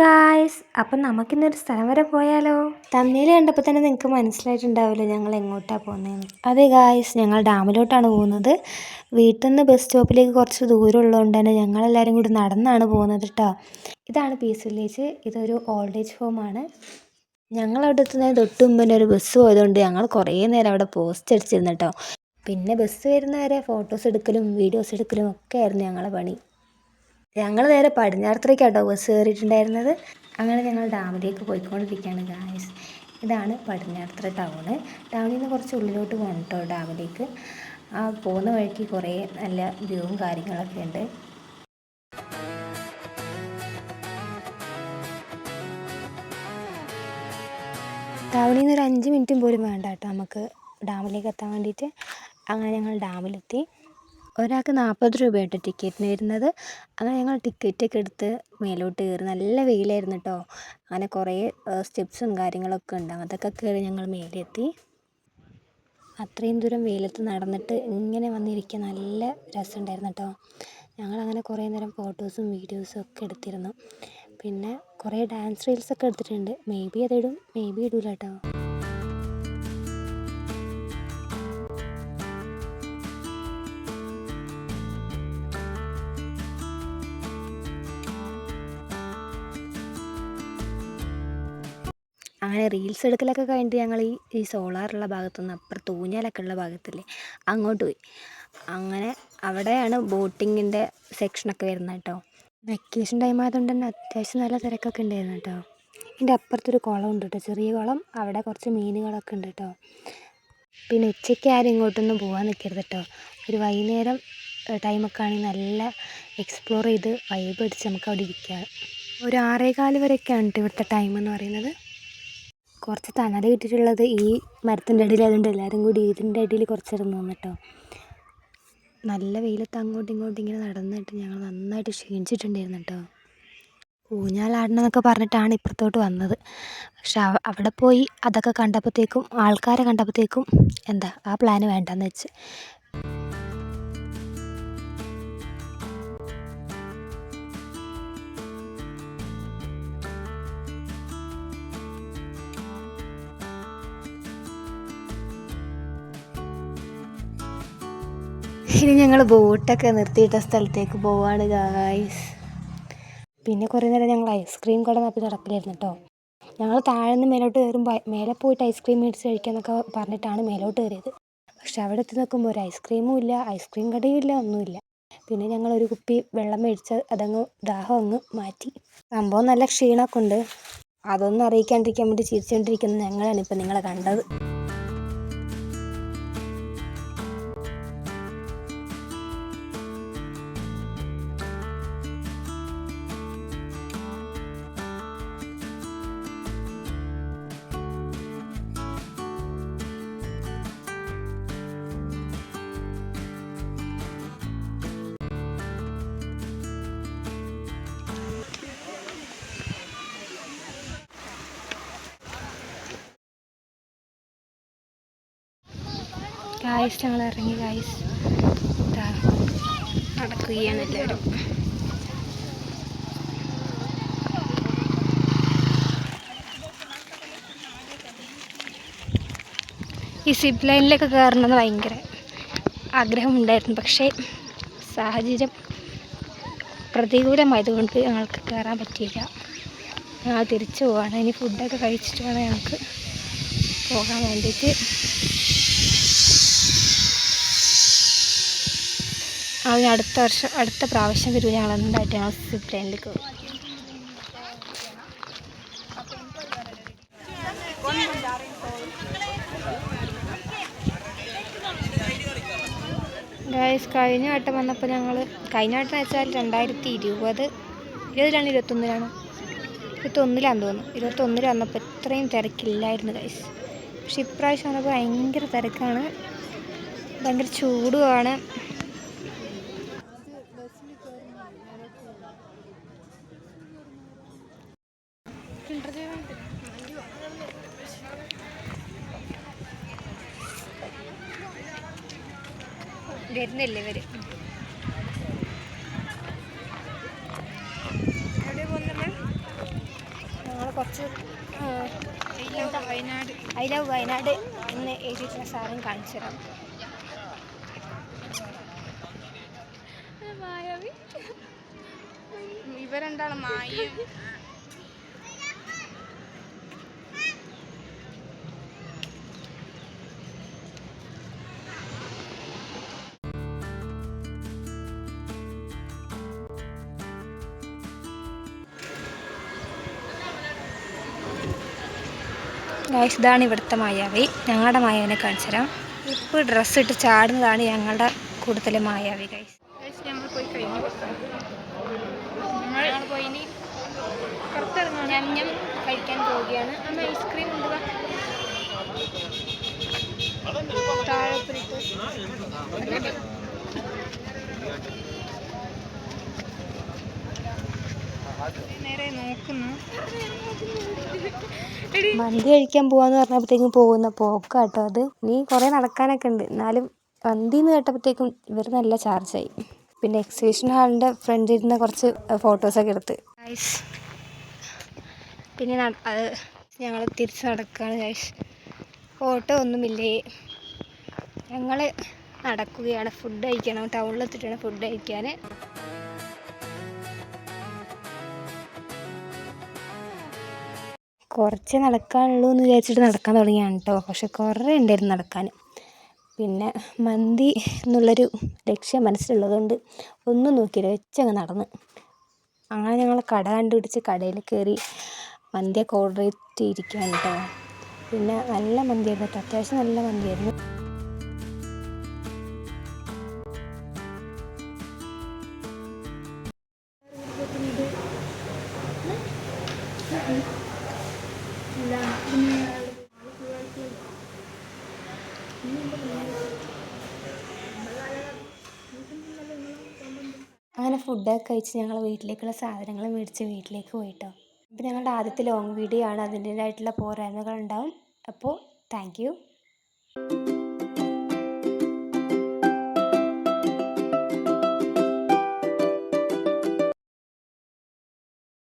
Guys, അപ്പം നമുക്കിന്നൊരു സ്ഥലം വരെ പോയാലോ? തമ്മിൽ കണ്ടപ്പോൾ തന്നെ നിങ്ങൾക്ക് മനസ്സിലായിട്ടുണ്ടാവില്ല ഞങ്ങൾ എങ്ങോട്ടാണ് പോകുന്നതെന്ന്. അതെ ഗായ്സ്, ഞങ്ങൾ ഡാമിലോട്ടാണ് പോകുന്നത്. വീട്ടിൽ നിന്ന് ബസ് സ്റ്റോപ്പിലേക്ക് കുറച്ച് ദൂരം ഉള്ളതുകൊണ്ട് തന്നെ ഞങ്ങളെല്ലാവരും കൂടി നടന്നാണ് പോകുന്നത് കേട്ടോ. ഇതാണ് പീസ് വില്ലേജ്. ഇതൊരു ഓൾഡ് ഏജ് ഹോമാണ്. ഞങ്ങളവിടെ എത്തുന്നതിന് തൊട്ട് മുമ്പ് തന്നെ ഒരു ബസ് പോയതുകൊണ്ട് ഞങ്ങൾ കുറേ നേരം അവിടെ പോസ്റ്റ് അടിച്ചിരുന്നു കേട്ടോ. പിന്നെ ബസ് വരുന്നവരെ ഫോട്ടോസ് എടുക്കലും വീഡിയോസ് എടുക്കലും ഒക്കെ ആയിരുന്നു ഞങ്ങളെ പണി. ഞങ്ങൾ നേരെ പടിഞ്ഞാറത്തറയ്ക്കാട്ടോ ബസ് കയറിയിട്ടുണ്ടായിരുന്നത്. അങ്ങനെ ഞങ്ങൾ ഡാമിലേക്ക് പോയിക്കൊണ്ടിരിക്കുകയാണ് ഗായ്സ്. ഇതാണ് പടിഞ്ഞാറത്തറ ടൗണ്. ടൗണിൽ നിന്ന് കുറച്ച് ഉള്ളിലോട്ട് പോകണം കേട്ടോ ഡാമിലേക്ക്. ആ പോകുന്ന വഴിക്ക് കുറേ നല്ല വ്യൂവും കാര്യങ്ങളൊക്കെ ഉണ്ട്. ടൗണിൽ നിന്ന് ഒരു 5 മിനിറ്റും പോലും വേണ്ട കേട്ടോ നമുക്ക് ഡാമിലേക്ക് എത്താൻ വേണ്ടിയിട്ട്. അങ്ങനെ ഞങ്ങൾ ഡാമിലെത്തി. ഒരാൾക്ക് 40 രൂപയായിട്ട് ടിക്കറ്റിന് വരുന്നത്. അങ്ങനെ ഞങ്ങൾ ടിക്കറ്റൊക്കെ എടുത്ത് മേലോട്ട് കയറി. നല്ല വെയിലായിരുന്നു കേട്ടോ. അങ്ങനെ കുറേ സ്റ്റെപ്സും കാര്യങ്ങളൊക്കെ ഉണ്ട്. അതൊക്കെ കയറി ഞങ്ങൾ മേലെത്തി. അത്രയും ദൂരം വെയിലത്ത് നടന്നിട്ട് ഇങ്ങനെ വന്നിരിക്കാൻ നല്ല രസമുണ്ടായിരുന്നു കേട്ടോ. ഞങ്ങളങ്ങനെ കുറേ നേരം ഫോട്ടോസും വീഡിയോസും ഒക്കെ എടുത്തിരുന്നു. പിന്നെ കുറേ ഡാൻസ് റീൽസൊക്കെ എടുത്തിട്ടുണ്ട്. മേ ബി അതിടും, മേ ബി ഇടൂല കേട്ടോ. അങ്ങനെ റീൽസ് എടുക്കലൊക്കെ കഴിഞ്ഞിട്ട് ഞങ്ങൾ ഈ സോളാറുള്ള ഭാഗത്തുനിന്ന് അപ്പുറത്ത് ഊഞ്ഞാലൊക്കെ ഉള്ള ഭാഗത്തില്ലേ അങ്ങോട്ട് പോയി. അങ്ങനെ അവിടെയാണ് ബോട്ടിങ്ങിൻ്റെ സെക്ഷനൊക്കെ വരുന്നത് കേട്ടോ. വെക്കേഷൻ ടൈം ആയതുകൊണ്ട് തന്നെ അത്യാവശ്യം നല്ല തിരക്കൊക്കെ ഉണ്ടായിരുന്നു കേട്ടോ. ഇതിൻ്റെ അപ്പുറത്തൊരു കുളം ഉണ്ട് കേട്ടോ, ചെറിയ കുളം. അവിടെ കുറച്ച് മീനുകളൊക്കെ ഉണ്ട് കേട്ടോ. പിന്നെ ഉച്ചയ്ക്ക് ആരും ഇങ്ങോട്ടൊന്നും പോകാൻ നിൽക്കരുത് കേട്ടോ. ഒരു വൈകുന്നേരം ടൈമൊക്കെ ആണെങ്കിൽ നല്ല എക്സ്പ്ലോർ ചെയ്ത് വൈബ് അടിച്ച് നമുക്ക് അവിടെ ഇരിക്കാം. ഒരു 6:15 വരെയൊക്കെയാണ് കേട്ടോ ഇവിടുത്തെ ടൈം എന്ന് പറയുന്നത്. കുറച്ച് തണല് കിട്ടിയിട്ടുള്ളത് ഈ മരത്തിൻ്റെ അടിയിൽ ആയതുകൊണ്ട് എല്ലാവരും കൂടി ഇതിൻ്റെ അടിയിൽ കുറച്ചേരം നിന്ന് കേട്ടോ. നല്ല വെയിലത്ത് അങ്ങോട്ടും ഇങ്ങോട്ടും ഇങ്ങനെ നടന്നിട്ട് ഞങ്ങൾ നന്നായിട്ട് ക്ഷീണിച്ചിട്ടുണ്ടായിരുന്നു കേട്ടോ. ഊഞ്ഞാലാടണം എന്നൊക്കെ പറഞ്ഞിട്ടാണ് ഇപ്പുറത്തോട്ട് വന്നത്. പക്ഷെ അവിടെ പോയി അതൊക്കെ കണ്ടപ്പോഴത്തേക്കും ആൾക്കാരെ കണ്ടപ്പോഴത്തേക്കും ആ പ്ലാന് വേണ്ടെന്ന് വെച്ച്. ഇനി ഞങ്ങൾ ബോട്ടൊക്കെ നിർത്തിയിട്ട സ്ഥലത്തേക്ക് പോവാണ് ഗായ്സ്. പിന്നെ കുറേ നേരം ഞങ്ങൾ ഐസ്ക്രീം കട തപ്പി നടക്കില്ലായിരുന്നു കേട്ടോ. ഞങ്ങൾ താഴെ നിന്ന് മേലോട്ട് കയറുമ്പോൾ മേലെ പോയിട്ട് ഐസ്ക്രീം മേടിച്ച് കഴിക്കാമെന്നൊക്കെ പറഞ്ഞിട്ടാണ് മേലോട്ട് കയറിയത്. പക്ഷെ അവിടെ എത്തി നോക്കുമ്പോൾ ഒരു ഐസ്ക്രീമും ഇല്ല, ഐസ്ക്രീം കടയും ഇല്ല, ഒന്നുമില്ല. പിന്നെ ഞങ്ങളൊരു കുപ്പി വെള്ളം മേടിച്ച് ദാഹം അങ്ങ് മാറ്റി. സംഭവം നല്ല ക്ഷീണമൊക്കെ ഉണ്ട്. അതൊന്നും അറിയിക്കാണ്ടിരിക്കാൻ വേണ്ടി ചിരിച്ചുകൊണ്ടിരിക്കുന്ന ഞങ്ങളാണ് ഇപ്പം നിങ്ങളെ കണ്ടത്. ഗായ്സ്, ഞങ്ങൾ ഇറങ്ങി ഗായ്സ്. നടക്കുകയാണ് എല്ലാവരും. ഈ സിപ്പ് ലൈനിലൊക്കെ കയറണമെന്ന് ഭയങ്കര ആഗ്രഹമുണ്ടായിരുന്നു. പക്ഷേ സാഹചര്യം പ്രതികൂലമായതുകൊണ്ട് ഞങ്ങൾക്ക് കയറാൻ പറ്റിയില്ല. ഞങ്ങൾ തിരിച്ചു പോവാണ്. ഇനി ഫുഡൊക്കെ കഴിച്ചിട്ട് വേണം ഞങ്ങൾക്ക് പോകാൻ വേണ്ടിയിട്ട്. അതിന് അടുത്ത പ്രാവശ്യം വരും ഞങ്ങൾ എന്തായിട്ട് ഞങ്ങൾ സിപ്പ് ലൈനിലേക്ക് പോകും. ഗായ്സ്, കഴിഞ്ഞ വട്ടം വന്നപ്പോൾ കഴിഞ്ഞ വട്ടം വെച്ചാൽ 2020 20-ലാണ് 21-ലാണോ 21-ലാന്ന് തോന്നുന്നു. 21-ൽ വന്നപ്പോൾ ഇത്രയും തിരക്കില്ലായിരുന്നു ഗായ്സ്. പക്ഷെ ഇപ്രാവശ്യം വന്നപ്പോൾ ഭയങ്കര തിരക്കാണ്, ഭയങ്കര ചൂടുമാണ്. വരുന്നില്ലേ ഇവർ? എവിടെ പോകുന്നത്? കുറച്ച് ഐ ലവ് വയനാട് എന്ന് എഴുതിയിട്ടുള്ള സാധനം കാണിച്ചു തരാം. ഇവരെന്താണ് മായും ഗൈസ്, ഇതാണ് ഇവിടുത്തെ മായാവി. ഞങ്ങളുടെ മായാവിനെ കാണിച്ചു തരാം. ഇപ്പോൾ ഡ്രസ്സ് ഇട്ട് ചാടുന്നതാണ് ഞങ്ങളുടെ കൂടുതൽ മായാവി. ഗൈസ് ഞങ്ങൾ പോയി കഴിഞ്ഞു. ഞങ്ങൾ പോയി ഇനി ഞം കഴിക്കാൻ പോവുകയാണ്. അമ്മ ഐസ്ക്രീം ഉണ്ട് താഴെപ്പിട്ട് നേരെ നോക്കുന്നു. മന്തി കഴിക്കാൻ പോവാന്ന് പറഞ്ഞപ്പോഴത്തേക്കും പോകുന്ന പോക്കാട്ടോ അത്. ഇനി കുറേ നടക്കാനൊക്കെ ഉണ്ട്, എന്നാലും മന്തി എന്ന് കേട്ടപ്പോഴത്തേക്കും ഇവർ നല്ല ചാർജായി. പിന്നെ എക്സിബിഷൻ ഹാളിൻ്റെ ഫ്രണ്ടിൽ നിന്ന് കുറച്ച് ഫോട്ടോസൊക്കെ എടുത്ത് ഗൈസ്. പിന്നെ അത് ഞങ്ങൾ തിരിച്ച് നടക്കുകയാണ് ഗൈസ്. ഓട്ടോ ഒന്നുമില്ലേ, ഞങ്ങൾ നടക്കുകയാണ്. ഫുഡ് കഴിക്കണം, ടൗണിലെത്തിയിട്ടാണ് ഫുഡ് കഴിക്കാൻ. കുറച്ച് നടക്കാനുള്ളൂ എന്ന് വിചാരിച്ചിട്ട് നടക്കാൻ തുടങ്ങിയാണ് കേട്ടോ. പക്ഷെ കുറേ ഉണ്ടായിരുന്നു നടക്കാൻ. പിന്നെ മന്തി എന്നുള്ളൊരു ലക്ഷ്യം മനസ്സിലുള്ളതുകൊണ്ട് ഒന്നും നോക്കിയില്ല, വെച്ചങ്ങ് നടന്ന്. അങ്ങനെ ഞങ്ങൾ കട കണ്ടുപിടിച്ച് കടയിൽ കയറി മന്തിയൊക്കെ ഓർഡർ ചെയ്തിരിക്കുകയാണ് കേട്ടോ. പിന്നെ നല്ല മന്തിയായിരുന്നു കേട്ടോ, അത്യാവശ്യം നല്ല മന്തിയായിരുന്നു. അങ്ങനെ ഫുഡൊക്കെ കഴിച്ച് ഞങ്ങൾ വീട്ടിലേക്കുള്ള സാധനങ്ങൾ മേടിച്ച് വീട്ടിലേക്ക് പോയിട്ടോ. അപ്പോൾ ഞങ്ങളുടെ ആദ്യത്തെ ലോങ് വീഡിയോ ആണ്, അതിൻ്റേതായിട്ടുള്ള പോരായ്മകളുണ്ടാവും. അപ്പോൾ താങ്ക് യു.